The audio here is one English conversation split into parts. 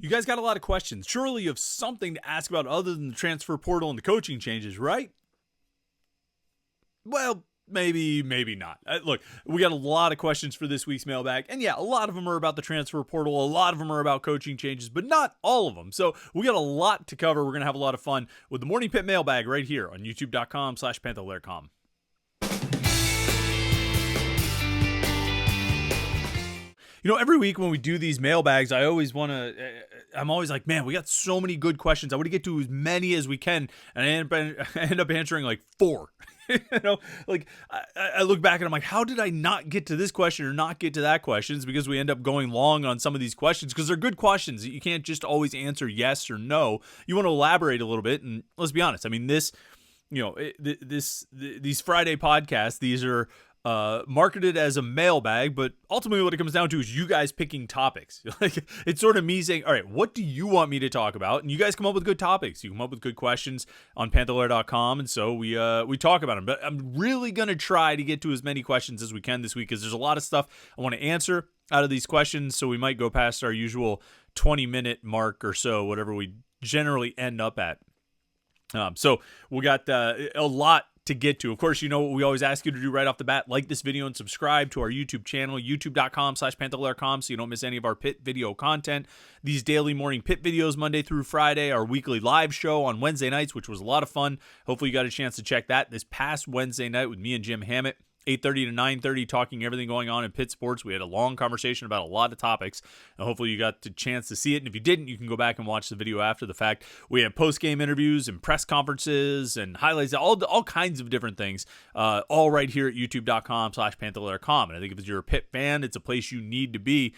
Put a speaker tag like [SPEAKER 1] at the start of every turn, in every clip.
[SPEAKER 1] You guys got a lot of questions. Surely you have something to ask about other than the transfer portal and the coaching changes, right? Well, maybe not. Look, we got a lot of questions for this week's mailbag. And yeah, a lot of them are about the transfer portal. A lot of them are about coaching changes, but not all of them. So we got a lot to cover. We're going to have a lot of fun with the Morning Pitt Mailbag right here on youtube.com/Panther-Lair.com. You know, every week when we do these mailbags, I'm always like, man, we got so many good questions. I want to get to as many as we can. And I end up answering like 4. You know, like I look back and I'm like, how did I not get to this question or not get to that question? It's because we end up going long on some of these questions because they're good questions. You can't just always answer yes or no. You want to elaborate a little bit. And let's be honest. I mean, these Friday podcasts, these are marketed as a mailbag, but ultimately what it comes down to is you guys picking topics. Like, it's sort of me saying, all right, what do you want me to talk about? And you guys come up with good topics. You come up with good questions on Panther-Lair.com, and so we talk about them. But I'm really going to try to get to as many questions as we can this week because there's a lot of stuff I want to answer out of these questions, so we might go past our usual 20-minute mark or so, whatever we generally end up at. So we got a lot to get to. Of course, you know what we always ask you to do right off the bat. Like this video and subscribe to our YouTube channel, youtube.com/Panther-Lair.com, so you don't miss any of our Pitt video content. These daily morning Pitt videos Monday through Friday, our weekly live show on Wednesday nights, which was a lot of fun. Hopefully you got a chance to check that this past Wednesday night with me and Jim Hammett. 8:30 to 9:30, talking everything going on in Pitt sports. We had a long conversation about a lot of topics, and hopefully you got the chance to see it. And if you didn't, you can go back and watch the video after the fact. We had post-game interviews and press conferences and highlights, all kinds of different things, all right here at youtube.com/Panther-Lair.com. And I think if you're a Pitt fan, it's a place you need to be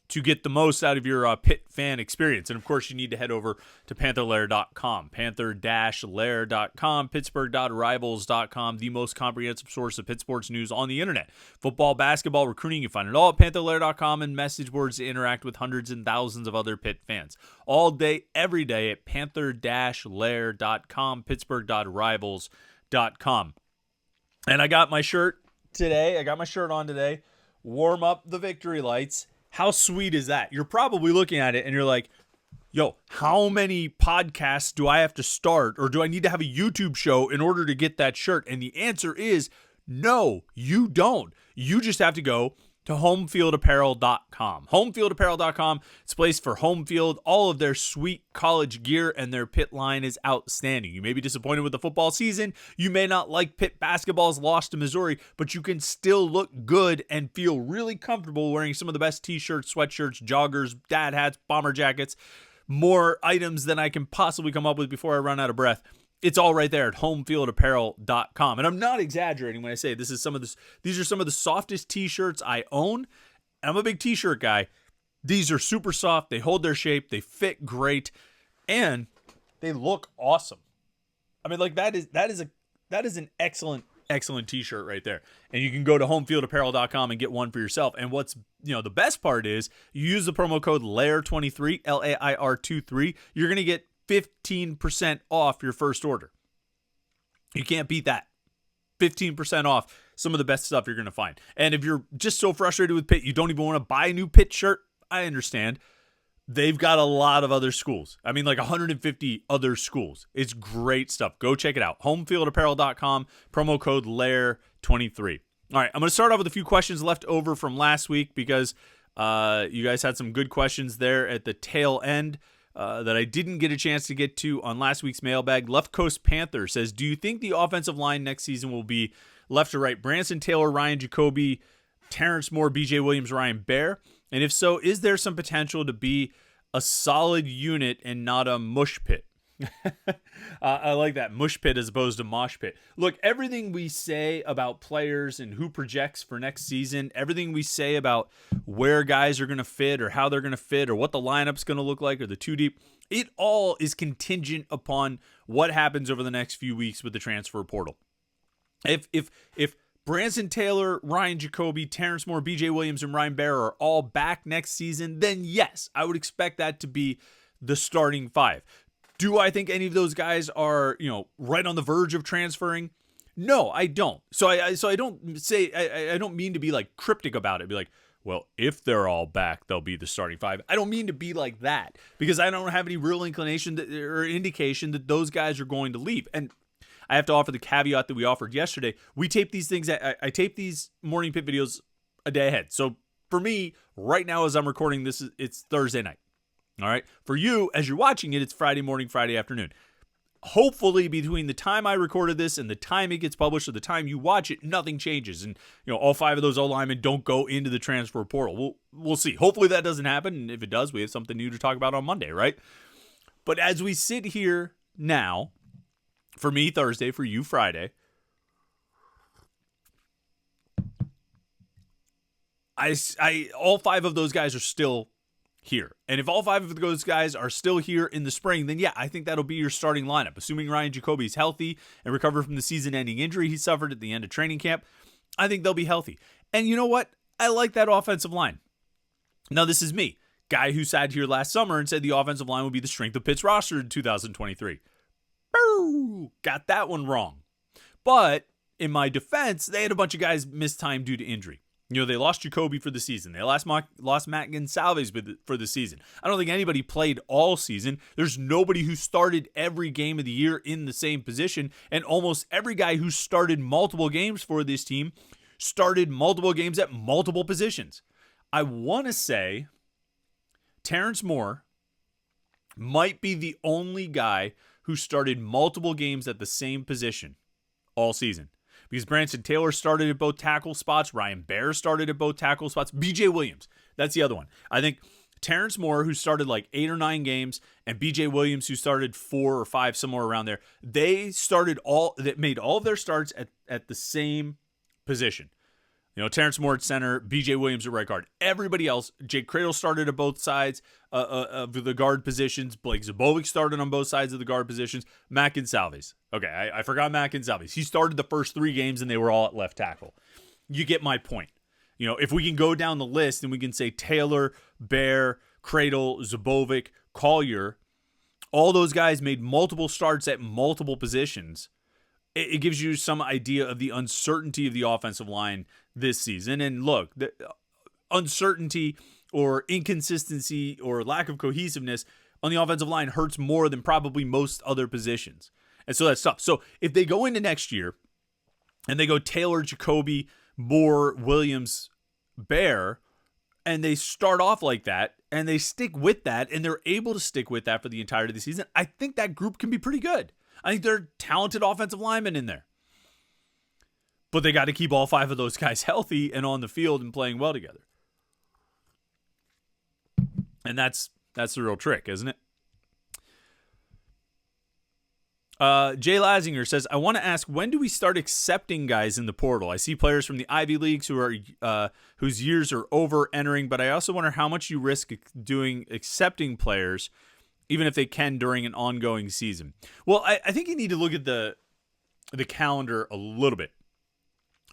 [SPEAKER 1] to get the most out of your Pitt fan experience. And of course, you need to head over to Panther-Lair.com, Panther-Lair.com, Pittsburgh.rivals.com, the most comprehensive source of Pitt sports news on the internet. Football, basketball, recruiting, you find it all at Panther-Lair.com, and message boards to interact with hundreds and thousands of other Pitt fans. All day, every day at Panther-Lair.com, Pittsburgh.rivals.com. And I got my shirt today. I got my shirt on today. Warm up the victory lights. How sweet is that? You're probably looking at it and you're like, yo, how many podcasts do I have to start, or do I need to have a YouTube show in order to get that shirt? And the answer is no, you don't. You just have to go to homefieldapparel.com. Homefieldapparel.com, it's a place for home field. All of their sweet college gear and their Pitt line is outstanding. You may be disappointed with the football season. You may not like Pitt basketball's loss to Missouri, but you can still look good and feel really comfortable wearing some of the best t-shirts, sweatshirts, joggers, dad hats, bomber jackets, more items than I can possibly come up with before I run out of breath. It's all right there at homefieldapparel.com. And I'm not exaggerating when I say these are some of the softest t-shirts I own. And I'm a big t-shirt guy. These are super soft. They hold their shape. They fit great. And they look awesome. I mean, like that is an excellent t-shirt right there. And you can go to homefieldapparel.com and get one for yourself. And what's, the best part is you use the promo code LAIR23, LAIR23. You're going to get 15% off your first order. You can't beat that. 15% off some of the best stuff you're going to find. And if you're just so frustrated with Pitt, you don't even want to buy a new Pitt shirt, I understand. They've got a lot of other schools. I mean, like 150 other schools. It's great stuff. Go check it out. Homefieldapparel.com, promo code LAIR23. All right, I'm going to start off with a few questions left over from last week because you guys had some good questions there at the tail end that I didn't get a chance to get to on last week's mailbag. Left Coast Panther says, do you think the offensive line next season will be left to right? Branson Taylor, Ryan Jacoby, Terrence Moore, BJ Williams, Ryan Baer? And if so, is there some potential to be a solid unit and not a mush pit? I like that, mush pit as opposed to mosh pit. Look, everything we say about players and who projects for next season, everything we say about where guys are going to fit or how they're going to fit or what the lineup's going to look like or the two deep, it all is contingent upon what happens over the next few weeks with the transfer portal. If Branson Taylor, Ryan Jacoby, Terrence Moore, BJ Williams, and Ryan Baer are all back next season, then yes, I would expect that to be the starting five. Do I think any of those guys are, right on the verge of transferring? No, I don't. So I don't say, I don't mean to be like cryptic about it. Be like, well, if they're all back, they'll be the starting five. I don't mean to be like that because I don't have any real inclination or indication that those guys are going to leave. And I have to offer the caveat that we offered yesterday. We tape these things. I tape these Morning Pitt videos a day ahead. So for me, right now as I'm recording this, it's Thursday night. All right. For you, as you're watching it, it's Friday morning, Friday afternoon. Hopefully between the time I recorded this and the time it gets published or the time you watch it, nothing changes. And, all 5 of those O-linemen don't go into the transfer portal. We'll see. Hopefully that doesn't happen. And if it does, we have something new to talk about on Monday, right? But as we sit here now, for me, Thursday, for you, Friday, all 5 of those guys are still here. And if all 5 of those guys are still here in the spring, then yeah, I think that'll be your starting lineup. Assuming Ryan Jacoby is healthy and recovered from the season-ending injury he suffered at the end of training camp, I think they'll be healthy. And you know what? I like that offensive line. Now, this is me, guy who sat here last summer and said the offensive line would be the strength of Pitt's roster in 2023. Boo! Got that one wrong. But in my defense, they had a bunch of guys miss time due to injury. They lost Jacoby for the season. They lost Matt Gonsalves for the season. I don't think anybody played all season. There's nobody who started every game of the year in the same position. And almost every guy who started multiple games for this team started multiple games at multiple positions. I want to say Terrence Moore might be the only guy who started multiple games at the same position all season. Because Branson Taylor started at both tackle spots. Ryan Baer started at both tackle spots. B.J. Williams, that's the other one. I think Terrence Moore, who started like 8 or 9 games, and B.J. Williams, who started 4 or 5, somewhere around there, they made all of their starts at the same position. Terrence Moore at center, B.J. Williams at right guard. Everybody else, Jake Cradle started at both sides of the guard positions. Blake Zubovic started on both sides of the guard positions. Matt Gonsalves. Okay, I forgot Matt Gonsalves. He started the first 3 games, and they were all at left tackle. You get my point. If we can go down the list, and we can say Taylor, Baer, Cradle, Zubovic, Collier, all those guys made multiple starts at multiple positions. It gives you some idea of the uncertainty of the offensive line this season. And look, the uncertainty or inconsistency or lack of cohesiveness on the offensive line hurts more than probably most other positions. And so that's tough. So if they go into next year and they go Taylor, Jacoby, Moore, Williams, Baer, and they start off like that and they stick with that and they're able to stick with that for the entirety of the season, I think that group can be pretty good. I think they're talented offensive linemen in there. But they got to keep all 5 of those guys healthy and on the field and playing well together. And that's the real trick, isn't it? Jay Lazinger says, I want to ask, when do we start accepting guys in the portal? I see players from the Ivy Leagues whose years are over entering, but I also wonder how much you risk accepting players even if they can during an ongoing season. Well, I think you need to look at the calendar a little bit.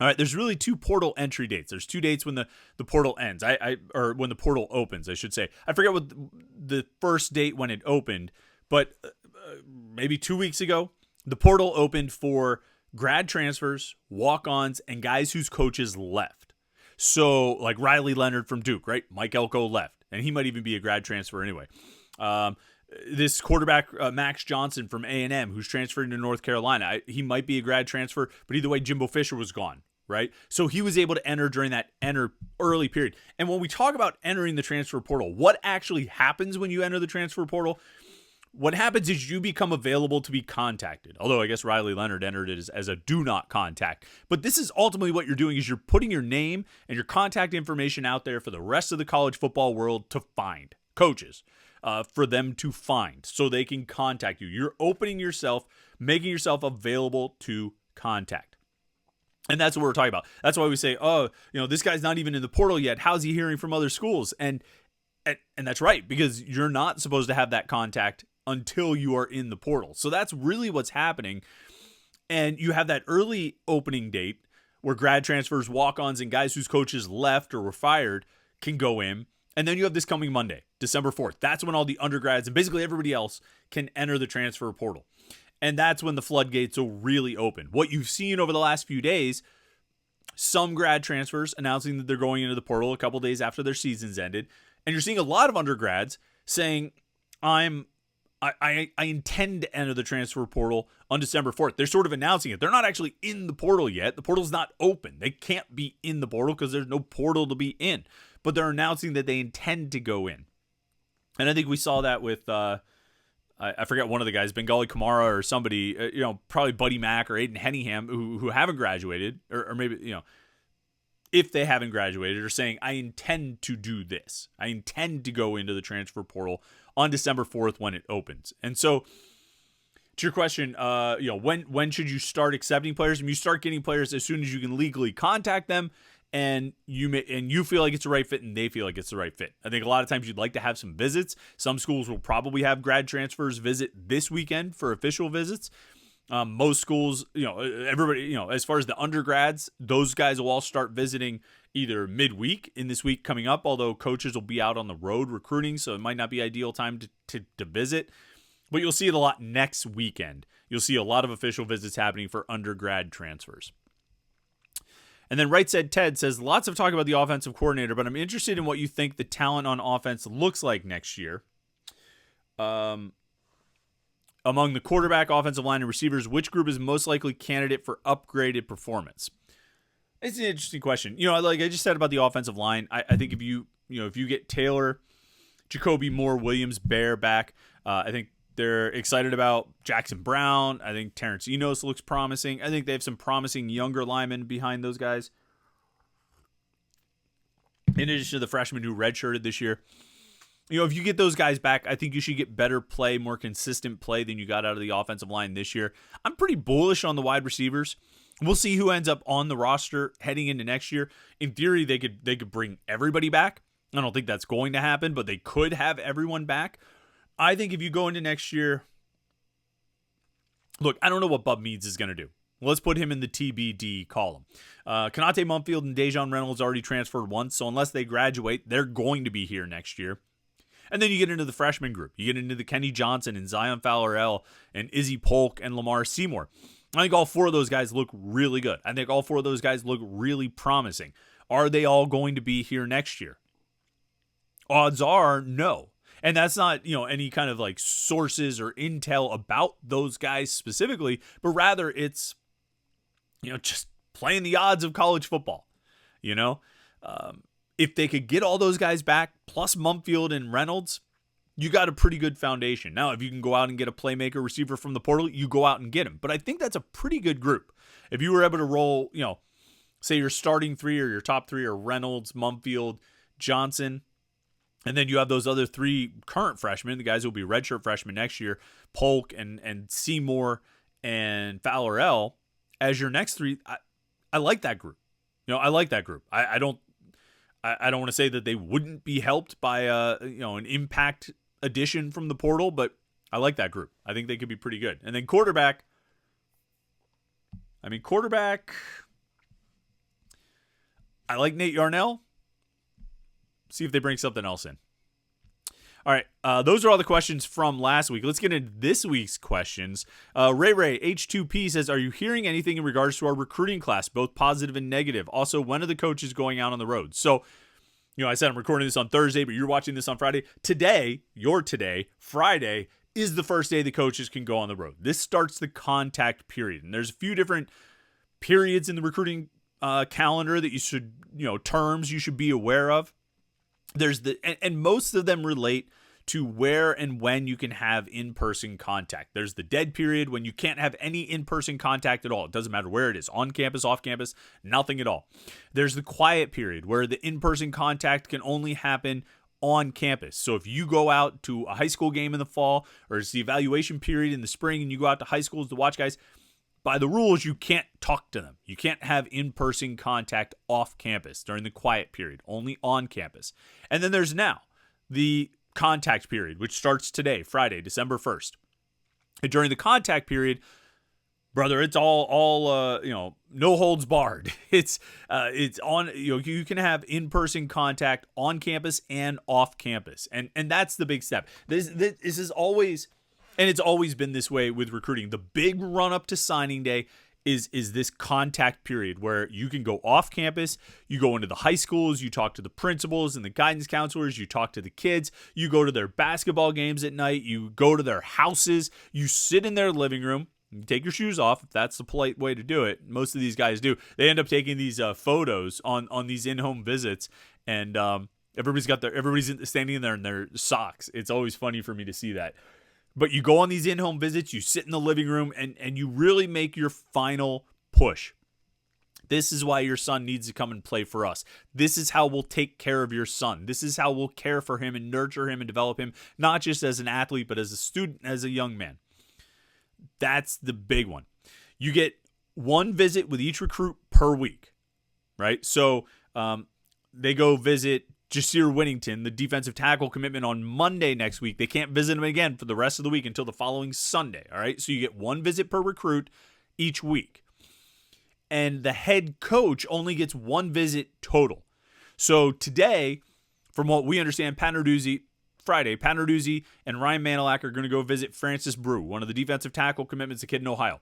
[SPEAKER 1] All right, there's really 2 portal entry dates. There's 2 dates when the portal ends, or when the portal opens, I should say. I forget what the first date when it opened, but maybe 2 weeks ago, the portal opened for grad transfers, walk-ons, and guys whose coaches left. So, like Riley Leonard from Duke, right? Mike Elko left, and he might even be a grad transfer anyway. This quarterback, Max Johnson from A&M, who's transferred into North Carolina, he might be a grad transfer, but either way, Jimbo Fisher was gone, right? So he was able to enter during that early period. And when we talk about entering the transfer portal, what actually happens when you enter the transfer portal? What happens is you become available to be contacted. Although I guess Riley Leonard entered it as a do not contact. But this is ultimately what you're doing is you're putting your name and your contact information out there for the rest of the college football world to find coaches. For them to find so they can contact you. You're opening yourself, making yourself available to contact. And that's what we're talking about. That's why we say, this guy's not even in the portal yet. How's he hearing from other schools? And that's right, because you're not supposed to have that contact until you are in the portal. So that's really what's happening. And you have that early opening date where grad transfers, walk-ons, and guys whose coaches left or were fired can go in. And then you have this coming Monday, December 4th. That's when all the undergrads and basically everybody else can enter the transfer portal. And that's when the floodgates will really open. What you've seen over the last few days some grad transfers announcing that they're going into the portal a couple days after their seasons ended. And you're seeing a lot of undergrads saying, I intend to enter the transfer portal on December 4th. They're sort of announcing it. They're not actually in the portal yet. The portal's not open. They can't be in the portal because there's no portal to be in. But they're announcing that they intend to go in. And I think we saw that with, I forget one of the guys, Bengali Kamara or somebody, probably Buddy Mack or Aiden Henningham who haven't graduated, or maybe, if they haven't graduated, are saying, I intend to do this. I intend to go into the transfer portal on December 4th when it opens. And so, to your question, when should you start accepting players? You start getting players as soon as you can legally contact them, and you feel like it's the right fit, and they feel like it's the right fit. I think a lot of times you'd like to have some visits. Some schools will probably have grad transfers visit this weekend for official visits. Most schools, everybody, as far as the undergrads, those guys will all start visiting either midweek in this week coming up, although coaches will be out on the road recruiting, so it might not be ideal time to visit. But you'll see it a lot next weekend. You'll see a lot of official visits happening for undergrad transfers. And then Right Said Ted says, lots of talk about the offensive coordinator, but I'm interested in what you think the talent on offense looks like next year. Among the quarterback, offensive line, and receivers, which group is most likely candidate for upgraded performance? It's an interesting question. Like I just said about the offensive line, I think if you get Taylor, Jacoby Moore, Williams, Bear back, I think they're excited about Jackson Brown. I think Terrence Enos looks promising. I think they have some promising younger linemen behind those guys. In addition to the freshmen who redshirted this year. If you get those guys back, I think you should get better play, more consistent play than you got out of the offensive line this year. I'm pretty bullish on the wide receivers. We'll see who ends up on the roster heading into next year. In theory, they could bring everybody back. I don't think that's going to happen, but they could have everyone back. I think if you go into next year, look, I don't know what Bub Meads is going to do. Let's put him in the TBD column. Kanate Mumfield and Dejon Reynolds already transferred once, so unless they graduate, they're going to be here next year. And then you get into the freshman group. You get into the Kenny Johnson and Zion Fowler-El and Izzy Polk and Lamar Seymour. I think all four of those guys look really good. I think all four of those guys look really promising. Are they all going to be here next year? Odds are no. And that's not, any kind of like sources or intel about those guys specifically, but rather it's, just playing the odds of college football, If they could get all those guys back, plus Mumfield and Reynolds, you got a pretty good foundation. Now, if you can go out and get a playmaker receiver from the portal, you go out and get him. But I think that's a pretty good group. If you were able to roll, say your starting three or your top three are Reynolds, Mumfield, Johnson, and then you have those other three current freshmen, the guys who will be redshirt freshmen next year, Polk and Seymour and Fowler-El, as your next three, I like that group. I like that group. I don't want to say that they wouldn't be helped by an impact addition from the portal, but I like that group. I think they could be pretty good. And then quarterback, I like Nate Yarnell. See if they bring something else in. All right, those are all the questions from last week. Let's get into this week's questions. Ray H2P says, are you hearing anything in regards to our recruiting class, both positive and negative? Also, when are the coaches going out on the road? So, I said I'm recording this on Thursday, but you're watching this on Friday. Today, Friday, is the first day the coaches can go on the road. This starts the contact period. And there's a few different periods in the recruiting calendar that you should, terms you should be aware of. There's and most of them relate to where and when you can have in-person contact. There's the dead period when you can't have any in-person contact at all. It doesn't matter where it is, on campus, off campus, nothing at all. There's the quiet period where the in-person contact can only happen on campus. So if you go out to a high school game in the fall, or it's the evaluation period in the spring and you go out to high schools to watch guys, by the rules, you can't talk to them. You can't have in-person contact off campus during the quiet period, only on campus. And then there's now the contact period, which starts today, Friday, December 1st. And during the contact period, brother, it's all no holds barred. It's on, you can have in-person contact on campus and off campus. And that's the big step. This is always, and it's always been this way with recruiting. The big run up to signing day is this contact period where you can go off campus, you go into the high schools, you talk to the principals and the guidance counselors, you talk to the kids, you go to their basketball games at night, you go to their houses, you sit in their living room, you take your shoes off if that's the polite way to do it. Most of these guys do. They end up taking these photos on these in-home visits, and everybody's standing in there in their socks. It's always funny for me to see that. But you go on these in-home visits, you sit in the living room, and you really make your final push. This is why your son needs to come and play for us. This is how we'll take care of your son. This is how we'll care for him and nurture him and develop him, not just as an athlete, but as a student, as a young man. That's the big one. You get one visit with each recruit per week, right? So they go visit Jasir Winnington, the defensive tackle commitment, on Monday next week. They can't visit him again for the rest of the week until the following Sunday, all right? So you get one visit per recruit each week. And the head coach only gets one visit total. So today, from what we understand, Friday, Pat Narduzzi and Ryan Manilak are going to go visit Francis Brew, one of the defensive tackle commitments, a kid in Ohio.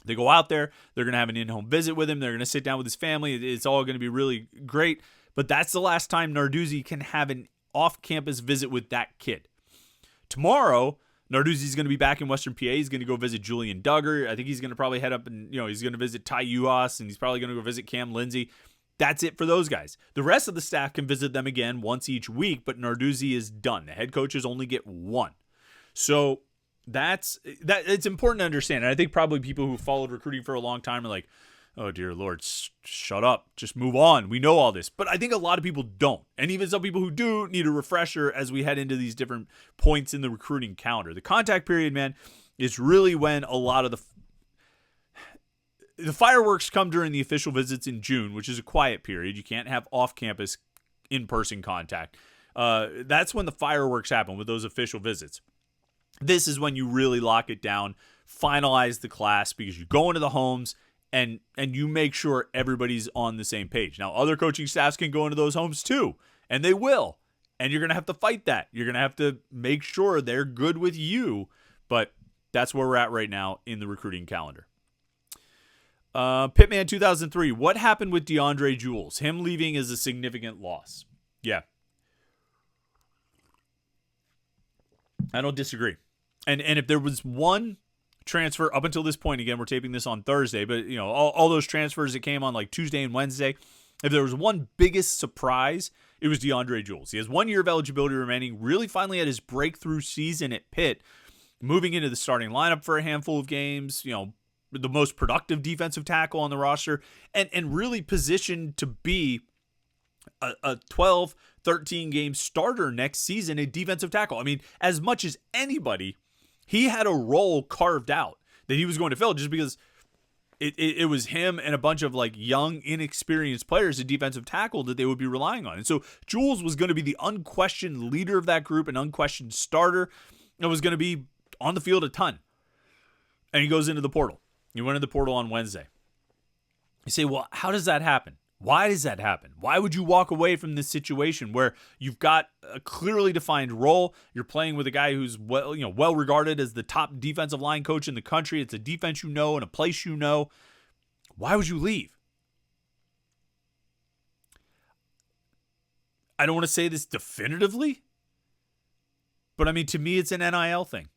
[SPEAKER 1] They go out there. They're going to have an in-home visit with him. They're going to sit down with his family. It's all going to be really great. But that's the last time Narduzzi can have an off-campus visit with that kid. Tomorrow, Narduzzi's going to be back in Western PA. He's going to go visit Julian Duggar. I think he's going to probably head up and, he's going to visit Ty Uhas, and he's probably going to go visit Cam Lindsay. That's it for those guys. The rest of the staff can visit them again once each week, but Narduzzi is done. The head coaches only get one. So it's important to understand. And I think probably people who followed recruiting for a long time are like, oh, dear Lord, shut up. Just move on. We know all this. But I think a lot of people don't. And even some people who do need a refresher as we head into these different points in the recruiting calendar. The contact period, man, is really when a lot of the fireworks come during the official visits in June, which is a quiet period. You can't have off-campus in-person contact. That's when the fireworks happen with those official visits. This is when you really lock it down, finalize the class, because you go into the homes and you make sure everybody's on the same page. Now, other coaching staffs can go into those homes too, and they will. And you're going to have to fight that. You're going to have to make sure they're good with you. But that's where we're at right now in the recruiting calendar. Pitman 2003. What happened with DeAndre Jules? Him leaving is a significant loss. Yeah. I don't disagree. And if there was one transfer up until this point, again, we're taping this on Thursday, but all those transfers that came on like Tuesday and Wednesday, if there was one biggest surprise, it was DeAndre Jules. He has 1 year of eligibility remaining, really finally had his breakthrough season at Pitt, moving into the starting lineup for a handful of games, the most productive defensive tackle on the roster, and really positioned to be a 12, 13 game starter next season at defensive tackle. I mean, as much as anybody, he had a role carved out that he was going to fill, just because it was him and a bunch of like young, inexperienced players at defensive tackle that they would be relying on. And so Jules was going to be the unquestioned leader of that group, an unquestioned starter, and was going to be on the field a ton. And he goes into the portal. He went into the portal on Wednesday. You say, well, how does that happen? Why does that happen? Why would you walk away from this situation where you've got a clearly defined role? You're playing with a guy who's well regarded as the top defensive line coach in the country. It's a defense and a place you know. Why would you leave? I don't want to say this definitively, but I mean, to me, it's an NIL thing.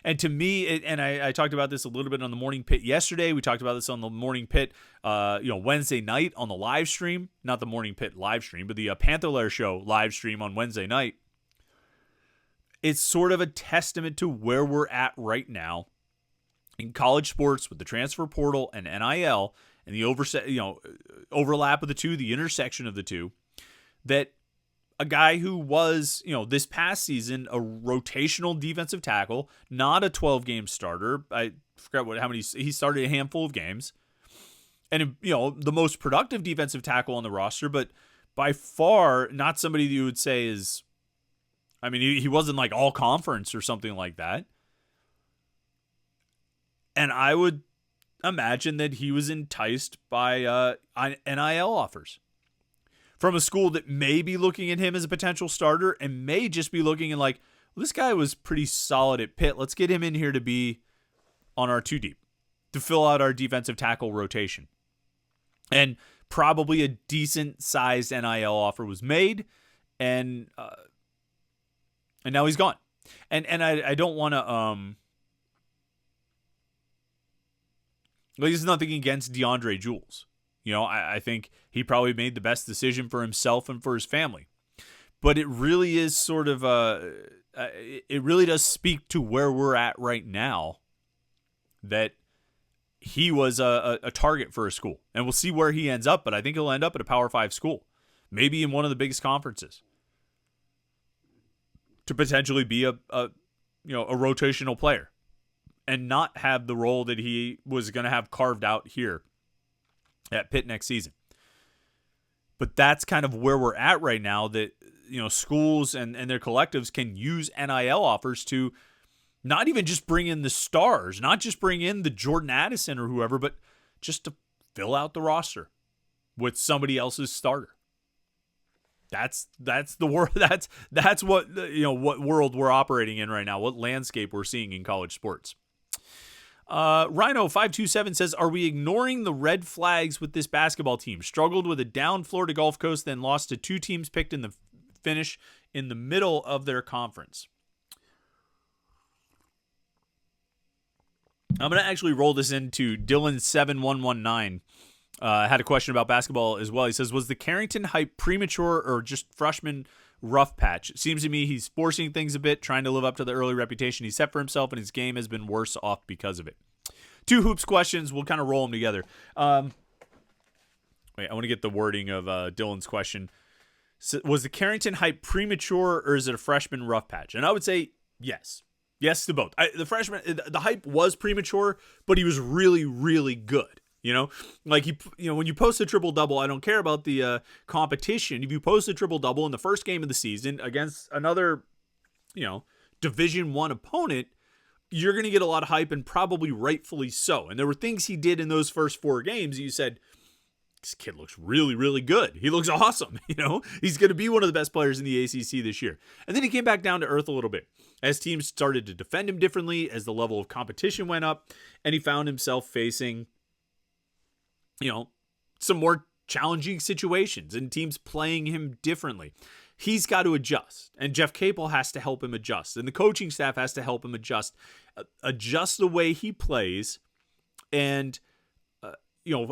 [SPEAKER 1] And to me, I talked about this a little bit on the Morning Pitt yesterday. We talked about this on the Morning Pitt, Wednesday night on the live stream. Not the Morning Pitt live stream, but the Panther-Lair show live stream on Wednesday night. It's sort of a testament to where we're at right now in college sports with the transfer portal and NIL and the overlap of the two, the intersection of the two, that a guy who was, this past season, a rotational defensive tackle, not a 12-game starter. I forgot how many he started, a handful of games. And, the most productive defensive tackle on the roster, but by far not somebody that you would say is, he wasn't like all conference or something like that. And I would imagine that he was enticed by NIL offers from a school that may be looking at him as a potential starter and may just be looking and like, well, this guy was pretty solid at Pitt. Let's get him in here to be on our 2 deep. to fill out our defensive tackle rotation. And probably a decent-sized NIL offer was made, and now he's gone. And I don't want to this is nothing against DeAndre Jules. I think he probably made the best decision for himself and for his family. But it really is sort of it really does speak to where we're at right now, that he was a target for a school. And we'll see where he ends up, but I think he'll end up at a Power 5 school, maybe in one of the biggest conferences, to potentially be a rotational player and not have the role that he was going to have carved out here at Pitt next season. But that's kind of where we're at right now, that schools and their collectives can use NIL offers to not even just bring in the stars, not just bring in the Jordan Addison or whoever, but just to fill out the roster with somebody else's starter. That's the world. That's what what world we're operating in right now. What landscape we're seeing in college sports. Rhino527 says, are we ignoring the red flags with this basketball team? Struggled with a down Florida Gulf Coast, then lost to two teams picked in the finish in the middle of their conference. I'm going to actually roll this into Dylan7119. Had a question about basketball as well. He says, was the Carrington hype premature or just freshman rough patch? It seems to me he's forcing things a bit, trying to live up to the early reputation he set for himself, and his game has been worse off because of it. Two hoops questions. We'll kind of roll them together. Wait, I want to get the wording of Dylan's question. So, was the Carrington hype premature or is it a freshman rough patch? And I would say yes. Yes to both. The hype was premature, but he was really, really good. Like when you post a triple-double, I don't care about the competition. If you post a triple-double in the first game of the season against another, Division I opponent, you're going to get a lot of hype, and probably rightfully so. And there were things he did in those first four games. You said, this kid looks really, really good. He looks awesome. He's going to be one of the best players in the ACC this year. And then he came back down to earth a little bit as teams started to defend him differently, as the level of competition went up, and he found himself facing some more challenging situations and teams playing him differently. He's got to adjust, and Jeff Capel has to help him adjust, and the coaching staff has to help him adjust the way he plays, and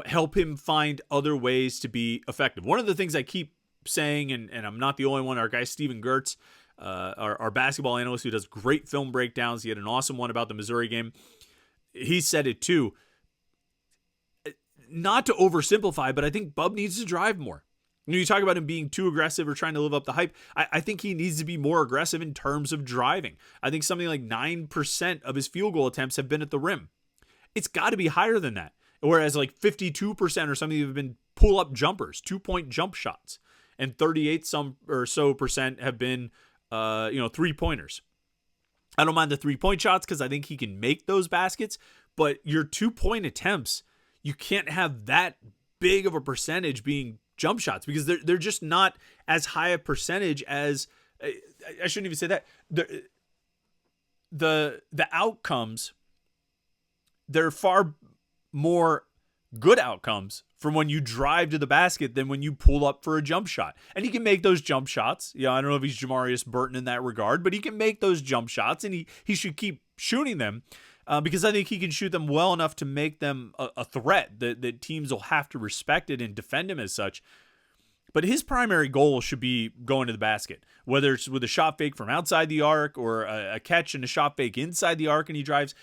[SPEAKER 1] help him find other ways to be effective. One of the things I keep saying, and I'm not the only one, our guy Steven Gertz, our basketball analyst who does great film breakdowns, he had an awesome one about the Missouri game. He said it too. Not to oversimplify, but I think Bub needs to drive more. You talk about him being too aggressive or trying to live up the hype. I think he needs to be more aggressive in terms of driving. I think something like 9% of his field goal attempts have been at the rim. It's got to be higher than that. Whereas like 52% or something have been pull-up jumpers, 2-point jump shots, and 38% have been three-pointers. I don't mind the three-point shots because I think he can make those baskets, but your 2-point attempts, you can't have that big of a percentage being jump shots because they're just not as high a percentage as I shouldn't even say that. The outcomes, they're far more good outcomes from when you drive to the basket than when you pull up for a jump shot. And he can make those jump shots. I don't know if he's Jamarius Burton in that regard, but he can make those jump shots, and he should keep shooting them. Because I think he can shoot them well enough to make them a threat that teams will have to respect it and defend him as such. But his primary goal should be going to the basket, whether it's with a shot fake from outside the arc or a catch and a shot fake inside the arc and he drives.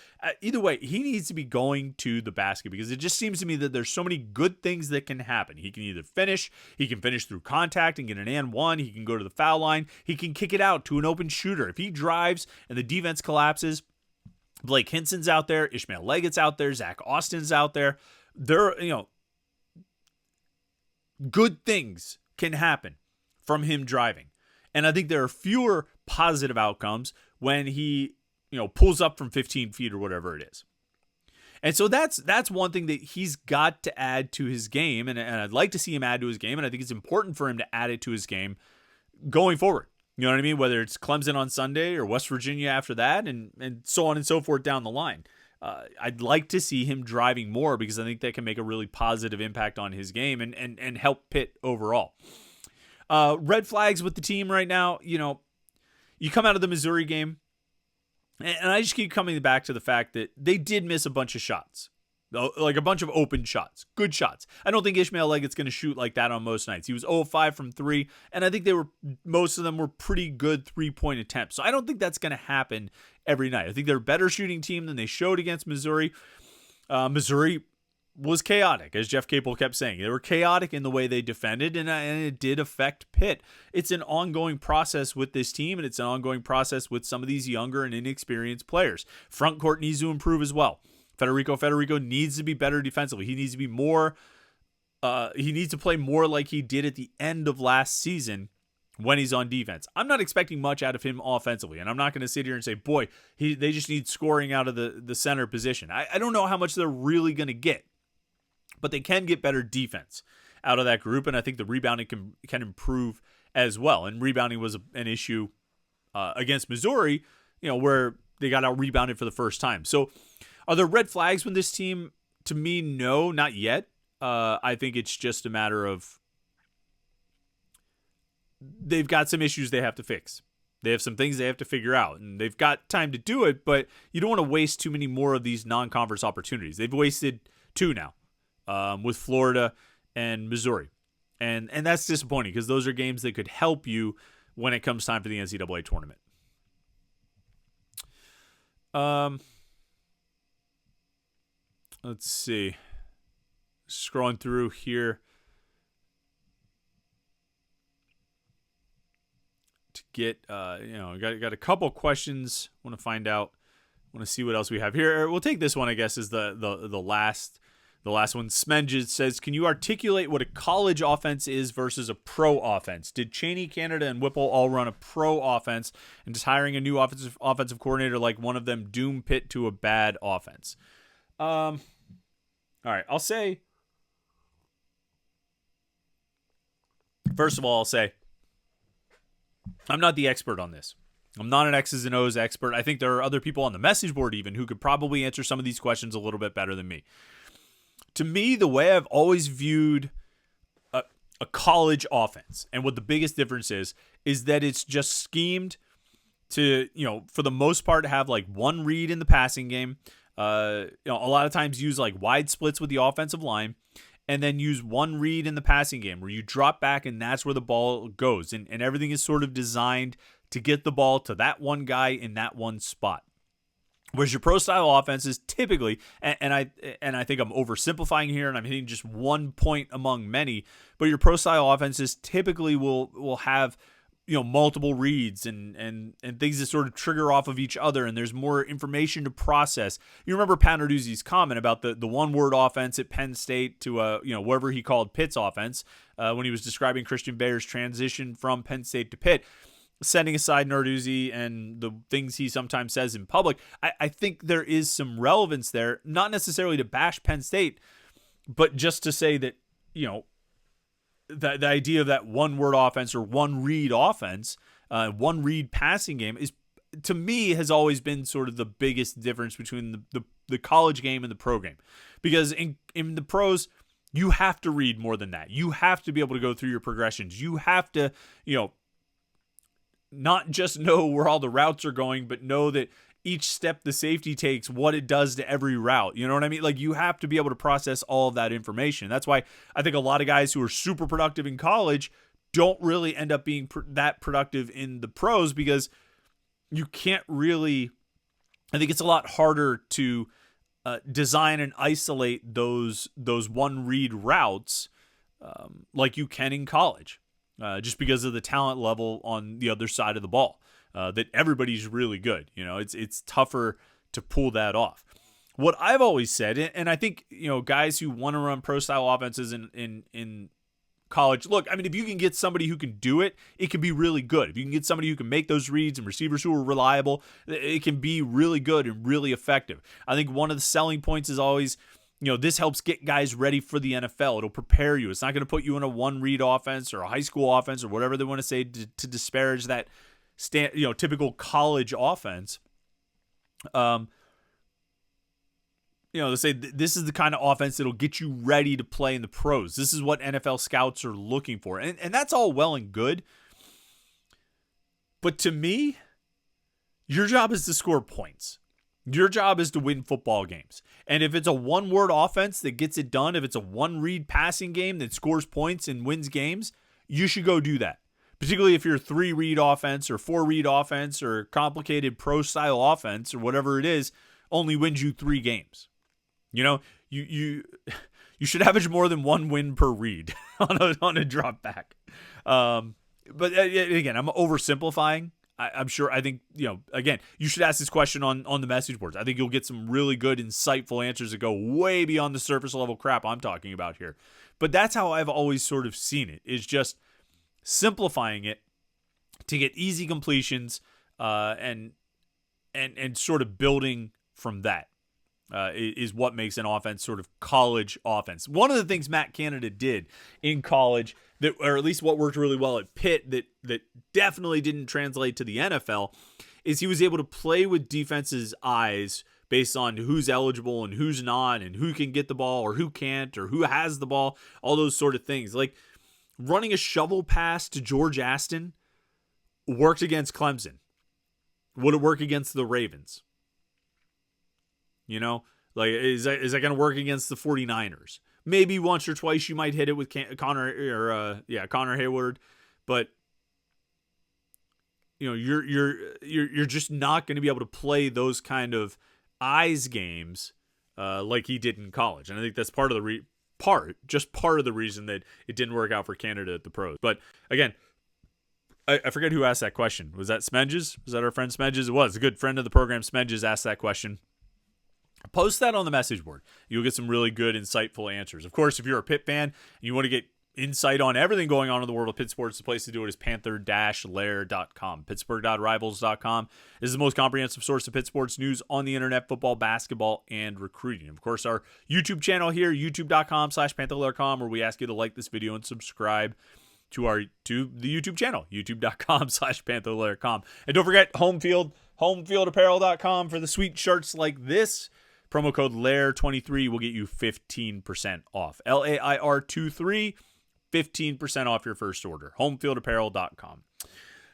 [SPEAKER 1] Either way, he needs to be going to the basket because it just seems to me that there's so many good things that can happen. He can either finish, he can finish through contact and get an and one, he can go to the foul line, he can kick it out to an open shooter. If he drives and the defense collapses, Blake Hinson's out there, Ishmael Leggett's out there, Zach Austin's out there. Good things can happen from him driving. And I think there are fewer positive outcomes when he, pulls up from 15 feet or whatever it is. And so that's one thing that he's got to add to his game. And I'd like to see him add to his game. And I think it's important for him to add it to his game going forward. You know what I mean? Whether it's Clemson on Sunday or West Virginia after that and so on and so forth down the line. I'd like to see him driving more because I think that can make a really positive impact on his game and help Pitt overall. Red flags with the team right now, you come out of the Missouri game, and I just keep coming back to the fact that they did miss a bunch of shots. Like a bunch of open shots, good shots. I don't think Ishmael Leggett's going to shoot like that on most nights. He was 0-5 from 3, and I think most of them were pretty good 3-point attempts. So I don't think that's going to happen every night. I think they're a better shooting team than they showed against Missouri. Missouri was chaotic, as Jeff Capel kept saying. They were chaotic in the way they defended, and it did affect Pitt. It's an ongoing process with this team, and it's an ongoing process with some of these younger and inexperienced players. Front court needs to improve as well. Federico needs to be better defensively. He needs to be more. He needs to play more like he did at the end of last season when he's on defense. I'm not expecting much out of him offensively, and I'm not going to sit here and say, boy, they just need scoring out of the center position. I don't know how much they're really going to get, but they can get better defense out of that group, and I think the rebounding can improve as well. And rebounding was an issue against Missouri, where they got out rebounded for the first time. So, are there red flags with this team? To me, no, not yet. I think it's just a matter of they've got some issues they have to fix. They have some things they have to figure out, and they've got time to do it, but you don't want to waste too many more of these non-conference opportunities. They've wasted 2 now with Florida and Missouri, and that's disappointing because those are games that could help you when it comes time for the NCAA tournament. Let's see. Scrolling through here to get, got a couple questions. Want to find out. Want to see what else we have here. We'll take this one, I guess, as the last one. Smenges says, can you articulate what a college offense is versus a pro offense? Did Cheney, Canada, and Whipple all run a pro offense, and does hiring a new offensive coordinator like one of them doom Pitt to a bad offense? All right, I'll say, first of all, I'm not the expert on this. I'm not an X's and O's expert. I think there are other people on the message board even who could probably answer some of these questions a little bit better than me. To me, the way I've always viewed a college offense, and what the biggest difference is that it's just schemed to, for the most part, have like one read in the passing game. A lot of times use like wide splits with the offensive line, and then use one read in the passing game where you drop back and that's where the ball goes. And everything is sort of designed to get the ball to that one guy in that one spot. Whereas your pro style offense is typically, and I think I'm oversimplifying here and I'm hitting just one point among many, but your pro style offenses typically will have multiple reads and things that sort of trigger off of each other, and there's more information to process. You remember Panarduzzi's comment about the one-word offense at Penn State to wherever he called Pitt's offense when he was describing Christian Bayer's transition from Penn State to Pitt. Setting aside Narduzzi and the things he sometimes says in public, I think there is some relevance there, not necessarily to bash Penn State, but just to say that, the idea of that one-word offense or one-read offense, one-read passing game is, to me, has always been sort of the biggest difference between the college game and the pro game. Because in the pros, you have to read more than that. You have to be able to go through your progressions. You have to, not just know where all the routes are going, but know that each step the safety takes, what it does to every route. You know what I mean? Like, you have to be able to process all of that information. That's why I think a lot of guys who are super productive in college don't really end up being that productive in the pros, because you can't really, I think it's a lot harder to design and isolate those one read routes like you can in college. Just because of the talent level on the other side of the ball, that everybody's really good. It's tougher to pull that off. What I've always said, and I think, guys who want to run pro style offenses in college, look, I mean, if you can get somebody who can do it, it can be really good. If you can get somebody who can make those reads and receivers who are reliable, it can be really good and really effective. I think one of the selling points is always, this helps get guys ready for the NFL. It'll prepare you. It's not going to put you in a one-read offense or a high school offense or whatever they want to say to disparage that typical college offense. they say this is the kind of offense that'll get you ready to play in the pros. This is what NFL scouts are looking for. And that's all well and good. But to me, your job is to score points. Your job is to win football games. And if it's a one-word offense that gets it done, if it's a one-read passing game that scores points and wins games, you should go do that. Particularly if you're a 3-read offense or 4-read offense or complicated pro-style offense or whatever it is, only wins you 3 games. You should average more than 1 win per read on a drop back. But again, I'm oversimplifying. I think, again, you should ask this question on the message boards. I think you'll get some really good, insightful answers that go way beyond the surface level crap I'm talking about here. But that's how I've always sort of seen it, is just simplifying it to get easy completions and sort of building from that. Is what makes an offense sort of college offense. One of the things Matt Canada did in college, or at least what worked really well at Pitt that definitely didn't translate to the NFL, is he was able to play with defenses' eyes based on who's eligible and who's not and who can get the ball or who can't or who has the ball, all those sort of things. Like running a shovel pass to George Aston worked against Clemson. Would it work against the Ravens? Is that going to work against the 49ers? Maybe once or twice you might hit it with Connor Hayward, but you're just not going to be able to play those kind of eyes games like he did in college. And I think that's part of the reason that it didn't work out for Canada at the pros. But again, I forget who asked that question. Was that Smedges? Was that our friend Smedges? It was. A good friend of the program, Smedges, asked that question. Post that on the message board. You'll get some really good, insightful answers. Of course, if you're a Pitt fan and you want to get insight on everything going on in the world of Pitt sports, the place to do it is Panther-Lair.com. Pittsburgh.rivals.com is the most comprehensive source of Pitt sports news on the internet, football, basketball, and recruiting. Of course, our YouTube channel here, youtube.com/Panther-Lair.com, where we ask you to like this video and subscribe to the YouTube channel, youtube.com/Panther-Lair.com. And don't forget homefieldapparel.com for the sweet shirts like this. Promo code LAIR23 will get you 15% off. LAIR23, 15% off your first order. Homefieldapparel.com.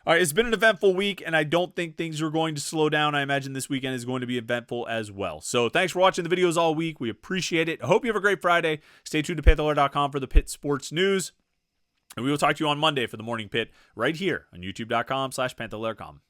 [SPEAKER 1] All right, it's been an eventful week, and I don't think things are going to slow down. I imagine this weekend is going to be eventful as well. So thanks for watching the videos all week. We appreciate it. I hope you have a great Friday. Stay tuned to Panther-Lair.com for the Pitt sports news. And we will talk to you on Monday for the Morning Pit right here on youtube.com/Panther-Lair.com.